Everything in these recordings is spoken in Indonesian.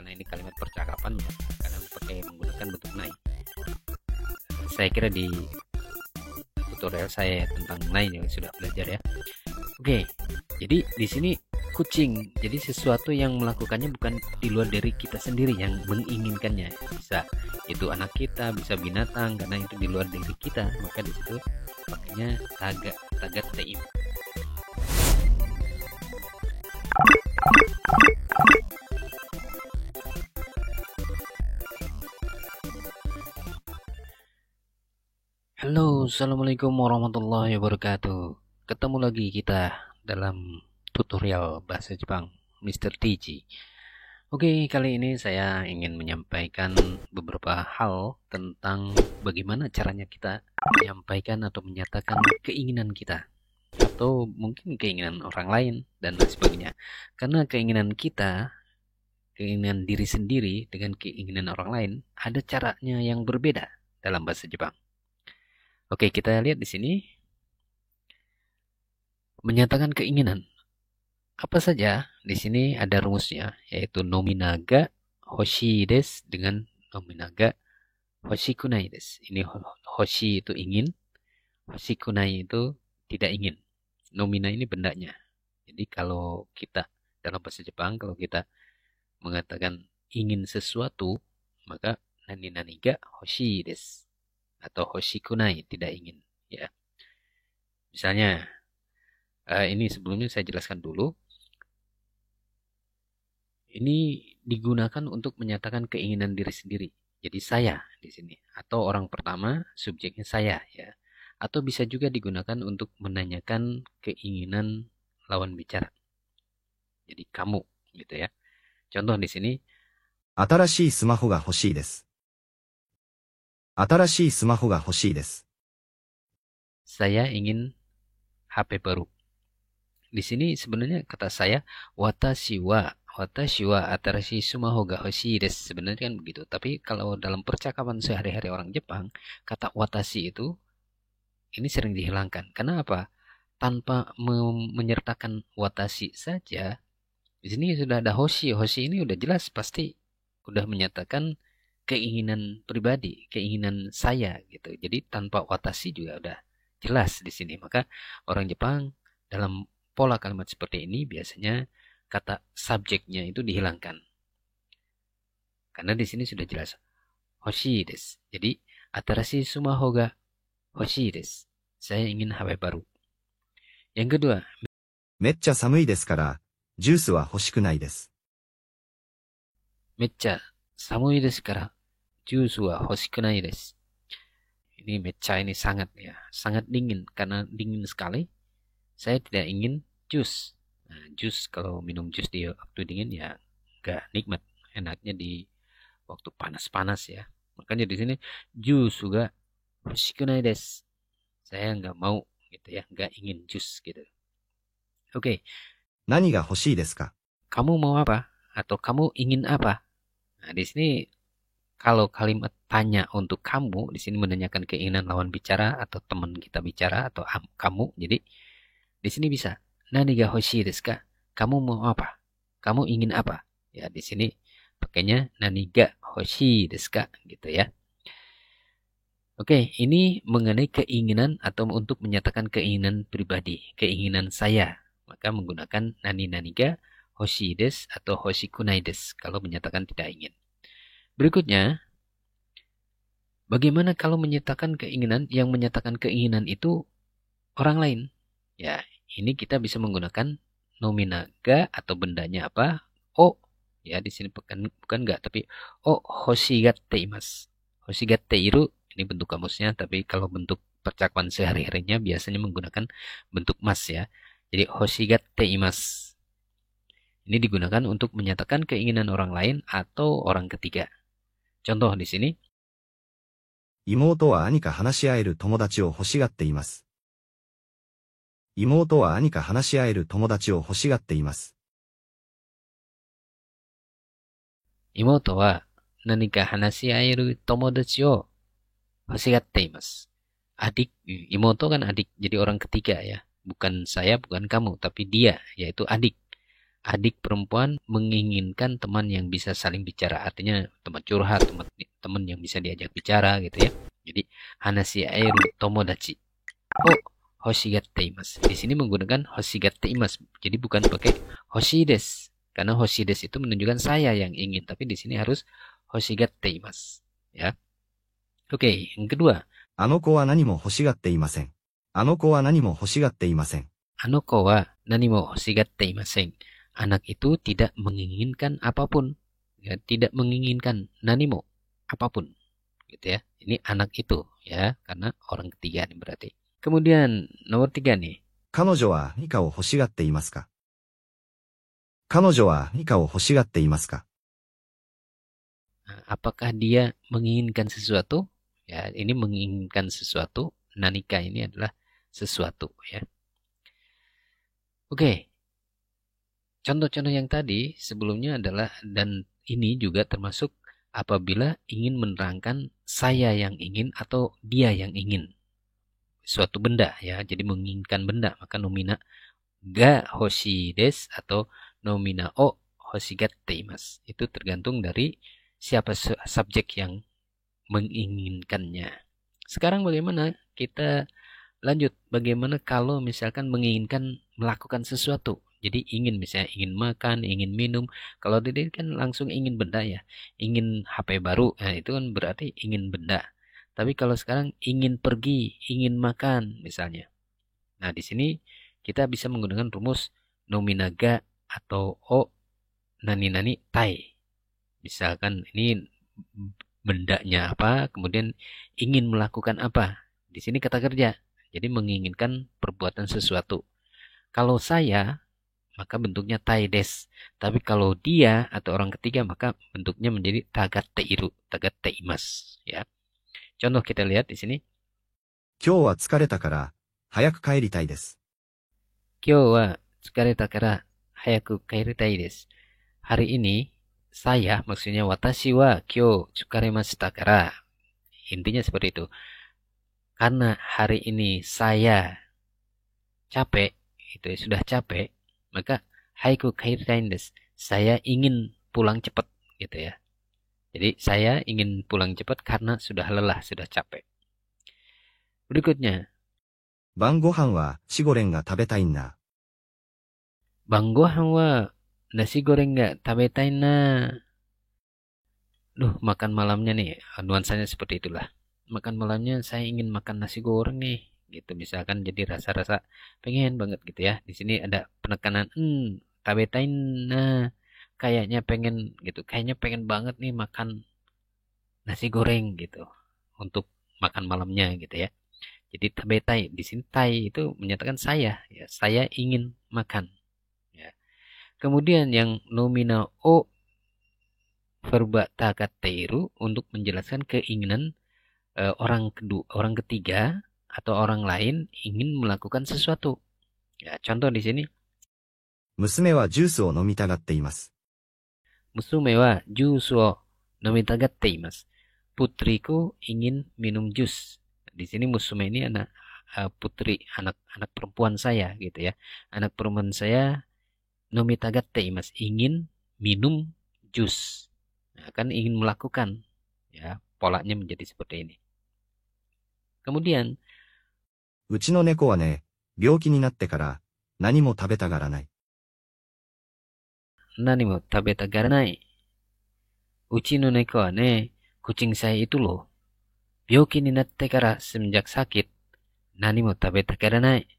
karena ini kalimat percakapan ya, karena pakai menggunakan bentuk nai. Saya kira di tutorial saya tentang nai yang sudah belajar ya. Oke, jadi di sini kucing, jadi sesuatu yang melakukannya bukan di luar dari kita sendiri yang menginginkannya. Bisa itu anak kita, bisa binatang, karena itu di luar dari kita, maka di situ pakainya tagat teim. Halo, assalamualaikum warahmatullahi wabarakatuh. Ketemu lagi kita dalam tutorial bahasa Jepang Mr. TG. Oke, kali ini saya ingin menyampaikan beberapa hal tentang bagaimana caranya kita menyampaikan atau menyatakan keinginan kita, atau mungkin keinginan orang lain dan lain sebagainya. Karena keinginan kita, keinginan diri sendiri dengan keinginan orang lain ada caranya yang berbeda dalam bahasa Jepang. Oke, kita lihat di sini. Menyatakan keinginan. Apa saja? Di sini ada rumusnya, yaitu nominaga hoshi desu dengan nominaga hoshikunai desu. Ini hoshi itu ingin, hoshikunai itu tidak ingin. Nomina ini bendanya. Jadi kalau kita dalam bahasa Jepang, kalau kita mengatakan ingin sesuatu, maka nani ga hoshi desu atau hoshikunai, tidak ingin ya. Misalnya ini sebelumnya saya jelaskan dulu. Ini digunakan untuk menyatakan keinginan diri sendiri. Jadi saya di sini, atau orang pertama subjeknya saya ya. Atau bisa juga digunakan untuk menanyakan keinginan lawan bicara. Jadi kamu gitu ya. Contoh di sini, 新しいスマホが欲しいです。新しいスマホが欲しいです。 saya ingin HP baru. Di sini sebenarnya kata saya watashi wa atarashi sumaho ga hoshii desu. Sebenarnya kan begitu. Tapi kalau dalam percakapan sehari-hari orang Jepang, kata watashi itu ini sering dihilangkan. Karena apa? Tanpa menyertakan watashi saja, di sini sudah ada hoshi. Hoshi ini udah jelas pasti udah menyatakan keinginan pribadi, keinginan saya gitu. Jadi tanpa watashi juga udah jelas di sini. Maka orang Jepang dalam pola kalimat seperti ini biasanya kata subjeknya itu dihilangkan. Karena di sini sudah jelas hoshii desu. Jadi atarashi sumaho ga hoshii desu. Saya ingin HP baru. Yang kedua, めっちゃ寒いですから、ジュースは欲しくないです。 mecca samui desu kara jusu wa hoshikunai desu. Ini mecca ini sangat ya, sangat dingin. Karena dingin sekali, saya tidak ingin jus. Nah, jus kalau minum jus di waktu dingin ya gak nikmat. Enaknya di waktu panas-panas ya. Makanya di sini jus juga hoshikunai desu. Saya nggak mau gitu ya, nggak ingin jus gitu. Oke, 何が欲しいですか? kamu mau apa? Atau kamu ingin apa? Nah, di sini kalau kalimat tanya untuk kamu, di sini menanyakan keinginan lawan bicara atau teman kita bicara atau kamu. Jadi di sini bisa nani ga hoshii desu ka? Kamu mau apa? Kamu ingin apa? Ya, di sini pakainya nani ga hoshii desu ka gitu ya. Oke, ini mengenai keinginan atau untuk menyatakan keinginan pribadi, keinginan saya. Maka menggunakan nani ga hoshii desu atau hoshikunai desu kalau menyatakan tidak ingin. Berikutnya, bagaimana kalau menyatakan keinginan, yang menyatakan keinginan itu orang lain? Ya, ini kita bisa menggunakan nominaga atau bendanya apa? O. Ya, di sini bukan enggak, tapi o hoshigatte imasu. Hoshigatte iru, ini bentuk kamusnya, tapi kalau bentuk percakapan sehari-harinya biasanya menggunakan bentuk mas ya. Jadi hoshigatte imasu. Ini digunakan untuk menyatakan keinginan orang lain atau orang ketiga. Contoh di sini, 妹は何か話し合える友達を欲しがっています。妹は何か話し合える友達を欲しがっています。 妹は何か話し合える友達を欲しがっています。Adik, imoto kan adik, jadi orang ketiga ya. Bukan saya, bukan kamu, tapi dia, yaitu adik. adik perempuan menginginkan teman yang bisa saling bicara, artinya teman curhat, teman yang bisa diajak bicara gitu ya. Jadi hanasi airu tomodachi o hoshigatte imasu. Di sini menggunakan hoshigatte imasu. Jadi bukan pakai hoshi desu. Karena hoshi desu itu menunjukkan saya yang ingin, tapi di sini harus hoshigatte imasu. Ya. Oke, yang kedua. あの子は何も欲しがっていません。あの子は何も欲しがっていません。Anoko wa nani mo hoshigatte imasen. Anak itu tidak menginginkan apapun. Ya, tidak menginginkan nanimo apapun. Gitu ya. Ini anak itu ya, karena orang ketiga nih berarti. Kemudian nomor 3 nih. 彼女は何かを欲しがっていますか？彼女は何かを欲しがっていますか？ Apakah dia menginginkan sesuatu? Ya, ini menginginkan sesuatu. Nanika ini adalah sesuatu ya. Oke. Contoh-contoh yang tadi sebelumnya adalah, dan ini juga termasuk apabila ingin menerangkan saya yang ingin atau dia yang ingin. Suatu benda ya, jadi menginginkan benda, maka nomina ga hoshi des atau nomina o hoshigatte imasu. Itu tergantung dari siapa subjek yang menginginkannya. Sekarang bagaimana kita lanjut, bagaimana kalau misalkan menginginkan melakukan sesuatu. Jadi ingin, misalnya ingin makan, ingin minum. Kalau tadi kan langsung ingin benda ya. Ingin HP baru, nah itu kan berarti ingin benda. Tapi kalau sekarang ingin pergi, ingin makan misalnya. Nah di sini kita bisa menggunakan rumus nominaga atau o nani-nani tai. Misalkan ini bendanya apa, kemudian ingin melakukan apa. Di sini kata kerja. Jadi menginginkan perbuatan sesuatu. Kalau saya, maka bentuknya tai des. Tapi kalau dia atau orang ketiga, maka bentuknya menjadi tagatte iru, tagatte imas. Ya. Contoh kita lihat di sini. 今日は疲れたから、早く帰りたいです。Kyou wa tsukareta kara hayaku kairitai desu. Hari ini, saya, maksudnya watashi wa kyou tsukaremashita kara. Intinya seperti itu. Karena hari ini saya capek, itu ya, sudah capek, maka haiku kairitai desu. Saya ingin pulang cepat, gitu ya. Jadi saya ingin pulang cepat karena sudah lelah, sudah capek. Berikutnya, 晩ご飯はシゴレンが食べたいんだ。 Bang gohan wa nasi goreng nggak tabetain na. Duh, makan malamnya nih, nuansanya seperti itulah. Makan malamnya saya ingin makan nasi goreng nih, gitu. Misalkan jadi rasa-rasa pengen banget gitu ya. Di sini ada penekanan, tabetain na. Kayaknya pengen gitu, kayaknya pengen banget nih makan nasi goreng gitu untuk makan malamnya gitu ya. Jadi tabetai di sini tai itu menyatakan saya, ya, saya ingin makan. Ya. Kemudian yang nominal o verba takateiru untuk menjelaskan keinginan orang ketiga atau orang lain ingin melakukan sesuatu. Ya, contoh di sini. 娘はジュースを飲みたがっています。 Musume wa jus wo nomitagatte imasu. Putriku ingin minum jus. Di sini musume ini anak putri, anak perempuan saya gitu ya. Anak perempuan saya nomitagatte imasu, ingin minum jus. Nah, kan ingin melakukan, ya, polanya menjadi seperti ini. Kemudian, うちの猫はね、病気になってから何も食べたがらない。 nani mo tabeta garanai. Uchi no neko wa ne, kucing saya itu loh. Byoki ni natte kara, semenjak sakit, nani mo tabeta garanai.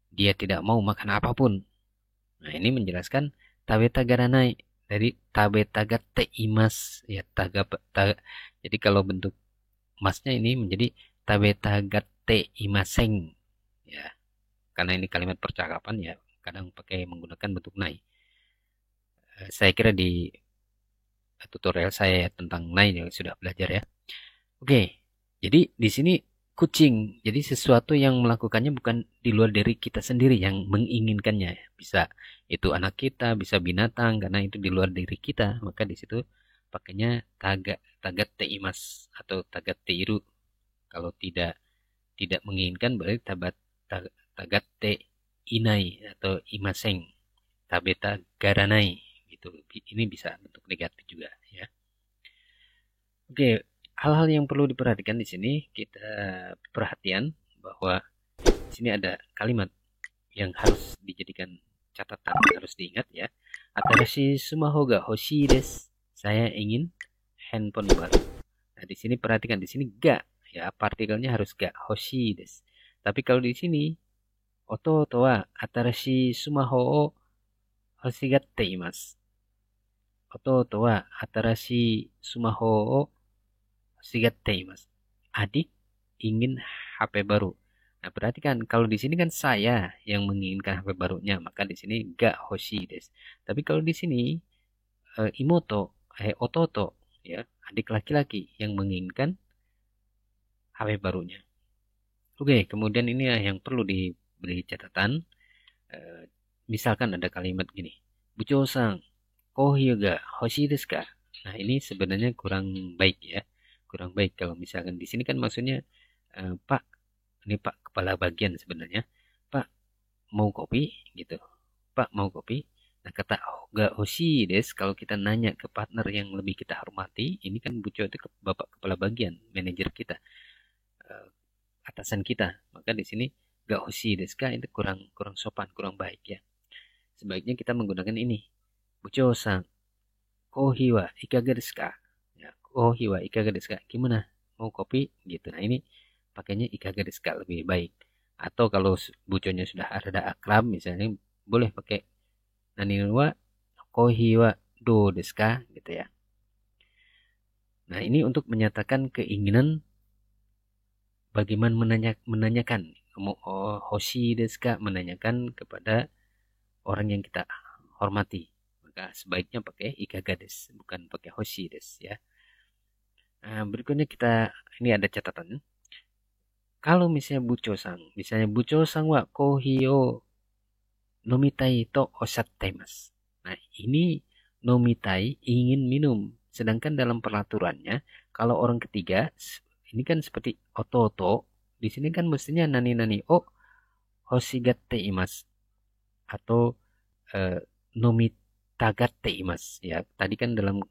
Dia tidak mau makan apapun. Nah, ini menjelaskan tabeta garanai dari tabeta gatte imas, ya, jadi kalau bentuk masnya ini menjadi tabeta gatte imaseng, ya, karena ini kalimat percakapan ya, kadang pakai menggunakan bentuk nai. Saya kira di tutorial saya tentang nai yang sudah belajar ya. Oke, jadi di sini kucing, jadi sesuatu yang melakukannya bukan di luar dari kita sendiri yang menginginkannya. Bisa itu anak kita, bisa binatang, karena itu di luar diri kita. Maka di situ pakainya tagatte imas atau tagatte iru. Kalau tidak menginginkan berarti tagatte inai atau imaseng. tabeta garanai gitu. Ini bisa bentuk negatif juga ya. Oke, hal-hal yang perlu diperhatikan di sini kita perhatian bahwa di sini ada kalimat yang harus dijadikan catatan, harus diingat ya. Atarashi sumaho ga hoshii desu. Saya ingin handphone baru. Nah, di sini perhatikan di sini ga ya, partikelnya harus ga, hoshii desu. Tapi kalau di sini ototo wa atarashi sumaho o hoshigatte imasu. Ototo wa atarashi sumaho o hoshigatte imasu. Adik ingin HP baru. Nah, perhatikan kalau di sini kan saya yang menginginkan HP barunya, maka di sini ga hoshii desu. Tapi kalau di sini imoto, ototo ya, adik laki-laki yang menginginkan HP barunya. Oke, kemudian ini yang perlu diberi catatan. Misalkan ada kalimat gini, Bucho-san, kohi ga hoshii desu ka? Nah, ini sebenarnya kurang baik ya. Kurang baik kalau misalkan di sini kan maksudnya Pak, ini Pak kepala bagian sebenarnya. Pak, mau kopi gitu. Pak, mau kopi. Nah, kata ga hoshii desu kalau kita nanya ke partner yang lebih kita hormati, ini kan Bucho itu Bapak kepala bagian, manajer kita, atasan kita. Maka di sini ga hoshii desu ka itu kurang sopan, kurang baik ya. Sebaiknya kita menggunakan ini. Bucho-san, kohi wa ikaga desu ka? Ya, kohi wa ikaga desu ka? Gimana? Mau kopi? Gitu. Nah, ini pakainya ikaga desu ka lebih baik. Atau kalau buconya sudah ada akrab, misalnya boleh pakai nani wa kohi wa do desu ka? Gitu ya. Nah, ini untuk menyatakan keinginan bagaimana menanyakan. Hoshii desu ka? Menanyakan kepada orang yang kita hormati. Maka sebaiknya pakai ikaga desu, bukan pakai hoshii desu ya. Nah, berikutnya ini ada catatan. Kalau misalnya Bucho-san wa kohi o nomitai to oshattaimasu. Nah, ini nomitai ingin minum. Sedangkan dalam peraturannya, kalau orang ketiga, ini kan seperti ototo, di sini kan mestinya nani-nani o hoshigatte imasu atau nomitagatte imasu ya. Tadi kan dalam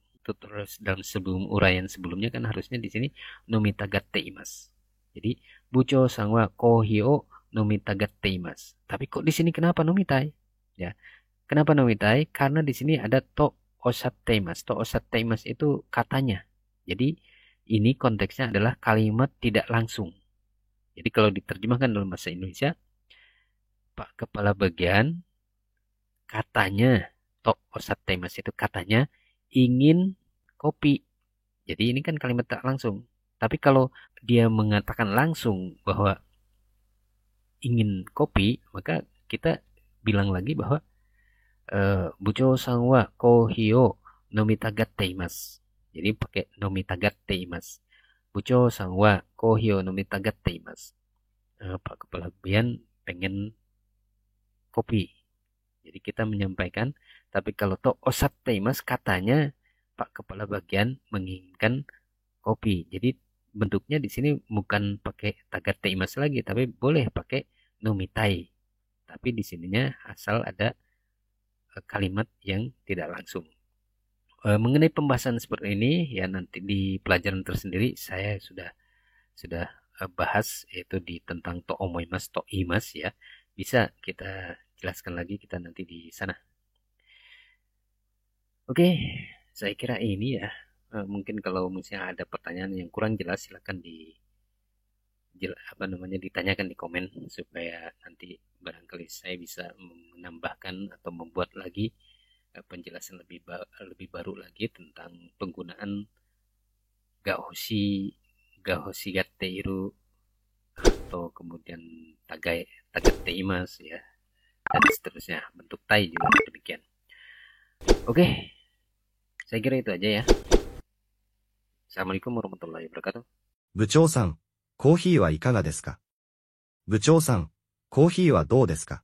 sebelum uraian sebelumnya kan harusnya di sini nomitagatte imasu. Jadi Bucho-san wa kohi o nomitagatte imasu. Tapi kok di sini kenapa nomitai? Ya. Kenapa nomitai? Karena di sini ada to oshatteimasu. To oshatteimasu itu katanya. Jadi ini konteksnya adalah kalimat tidak langsung. Jadi kalau diterjemahkan dalam bahasa Indonesia, Pak Kepala Bagian katanya, to oshatteimasu itu katanya ingin kopi. Jadi ini kan kalimat tak langsung. Tapi kalau dia mengatakan langsung bahwa ingin kopi, maka kita bilang lagi bahwa Bucho-san wa kohi o nomitagatte imasu. Jadi pakai nomitagatte imasu. Bucho-san wa kohi o nomitagatte imasu. Pak Kepala Bagian pengen kopi. Jadi kita menyampaikan, tapi kalau to oshatteimasu katanya Pak Kepala Bagian menginginkan kopi. Jadi bentuknya di sini bukan pakai tagatte imasu lagi, tapi boleh pakai nomitai. Tapi di sininya asal ada kalimat yang tidak langsung. Mengenai pembahasan seperti ini ya nanti di pelajaran tersendiri saya sudah bahas, yaitu di tentang to omoimasu, to imasu ya. Bisa kita jelaskan lagi kita nanti di sana. Oke, saya kira ini ya. Mungkin kalau misalnya ada pertanyaan yang kurang jelas silakan ditanyakan di komen supaya nanti barangkali saya bisa menambahkan atau membuat lagi penjelasan lebih baru lagi tentang penggunaan ga hoshigatte iru atau kemudian tagatte imasu ya, dan seterusnya. Bentuk tai juga demikian. Oke, saya kira itu aja ya. Assalamualaikum warahmatullahi wabarakatuh. 部長さん、コーヒーはいかがですか？部長さん、コーヒーはどうですか？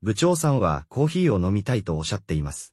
部長さんはコーヒーを飲みたいとおっしゃっています。